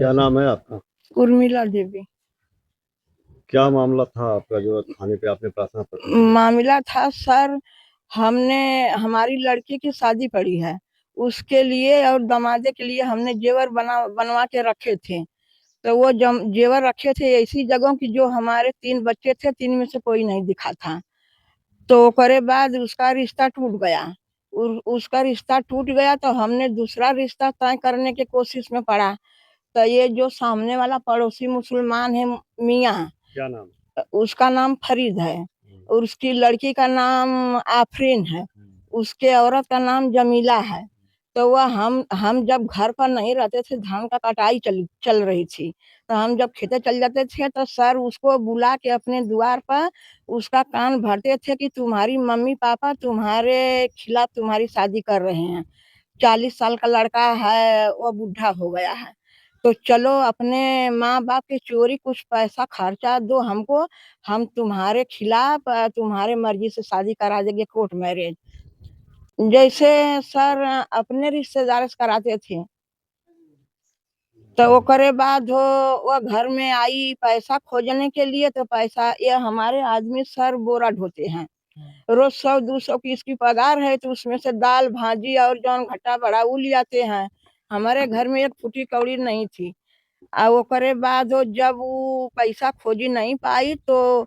क्या नाम है आपका? उर्मिला देवी। क्या मामला था आपका जो थाने पे आपने प्रार्थना पत्र दिया? मामला था सर, हमने हमारी लड़की की शादी पड़ी है, उसके लिए और दमादे के लिए हमने जेवर बनवा के रखे थे। तो वो जेवर रखे थे ऐसी जगहों की जो हमारे 3 बच्चे थे, 3 में से कोई नहीं दिखा था। तो करे बाद उसका रिश्ता टूट गया। उसका रिश्ता टूट गया तो हमने दूसरा रिश्ता तय करने की कोशिश में पड़ा। तो ये जो सामने वाला पड़ोसी मुसलमान है, मियाँ, क्या नाम? उसका नाम फरीद है और उसकी लड़की का नाम आफरीन है। उसके औरत का नाम जमीला है। तो वह हम जब घर पर नहीं रहते थे, धान का कटाई चल रही थी, तो हम जब खेते चल जाते थे तो सर उसको बुला के अपने द्वार पर उसका कान भरते थे कि तुम्हारी मम्मी पापा तुम्हारे खिलाफ तुम्हारी शादी कर रहे हैं। 40 साल का लड़का है, वो बूढ़ा हो गया है। तो चलो अपने माँ बाप की चोरी कुछ पैसा खर्चा दो हमको, हम तुम्हारे खिलाफ तुम्हारे मर्जी से शादी करा देंगे, कोर्ट मैरिज। जैसे सर अपने रिश्तेदार से कराते थे। तो वो करे बाद वो घर में आई पैसा खोजने के लिए, तो पैसा ये हमारे आदमी सर बोरा ढोते हैं। रोज 100-200 की इसकी पगार है, तो उसमें से दाल भाजी और जौन घटा बड़ा वो ले आते हैं। हमारे घर में एक फूटी कौड़ी नहीं थी। वो करे बाद जब वो पैसा खोजी नहीं पाई तो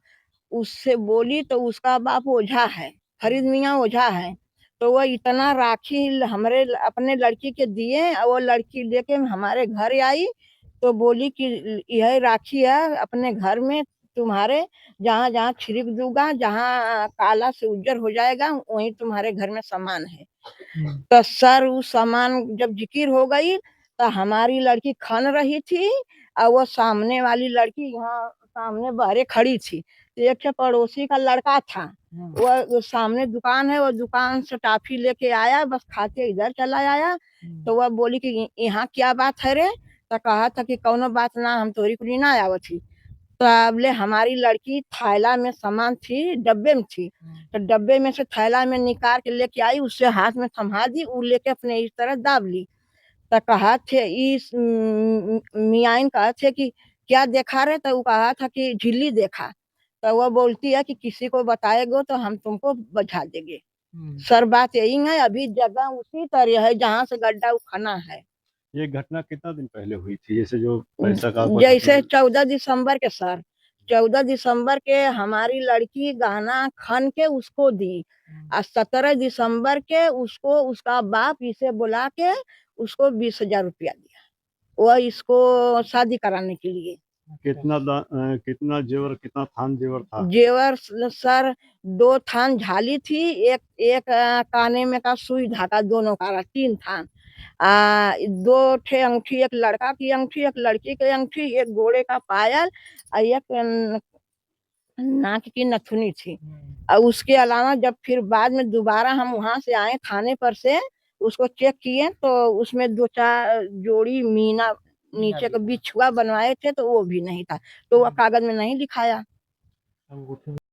उससे बोली, तो उसका बाप ओझा है, फरीद मियाँ ओझा है। तो वो इतना राखी हमरे अपने लड़की के दिए और वो लड़की लेके हमारे घर आई। तो बोली कि यह राखी है अपने घर में, तुम्हारे जहाँ जहाँ छिड़क दूंगा, जहाँ काला से उज्जर हो जाएगा वहीं तुम्हारे घर में सामान है। तो सर वो सामान जब जिक्र हो गई तो हमारी लड़की खन रही थी और वो सामने वाली लड़की यहाँ सामने बहरे खड़ी थी। एक पड़ोसी का लड़का था, वो सामने दुकान है, वो दुकान से टाफी लेके आया, बस खाते इधर चला आया। तो वह बोली कि यहाँ क्या बात है रे? तो कहा था कि कौनो बात ना, हम तोरी कुली ना आवत थी। तो अबले हमारी लड़की थैला में सामान थी, डब्बे में थी। तो डब्बे में से थैला में निकाल के लेके आई, उससे हाथ में थमा दी, वो लेके अपने इस तरह दाब ली। तो कहा थे इस मियाइन कहा थे कि क्या देखा रहे? तो वो कहा था कि झिल्ली देखा। तो वो बोलती है कि किसी को बताएगो तो हम तुमको बचा देंगे। सर बात यही है, अभी जगह उसी तरह है जहाँ से गड्ढा उखाना है। ये घटना कितना दिन पहले हुई थी, जैसे जो पैसा का आपका जैसे घटना? 14 दिसंबर के सर, 14 दिसंबर के हमारी लड़की गहना खन के उसको दी और 17 दिसंबर के उसको उसका बाप इसे बुला के उसको 20,000 रुपया दिया, वह इसको शादी कराने के लिए। कितना जेवर, कितना थान जेवर था? जेवर सर 2 थान झाली थी, एक एक काने में का सुई धागा दोनों का 3 थान। 2 ठे अंगठी, एक लड़का की अंगठी, एक लड़की की अंगठी, एक घोड़े का पायल और एक नाक की नथुनी थी। और उसके अलावा जब फिर बाद में दोबारा हम वहां से आए थाने पर से, उसको चेक किए तो उसमें 2-4 जोड़ी मीना नीचे का बिछुआ बनवाए थे, तो वो भी नहीं था, तो वह कागज में नहीं लिखाया।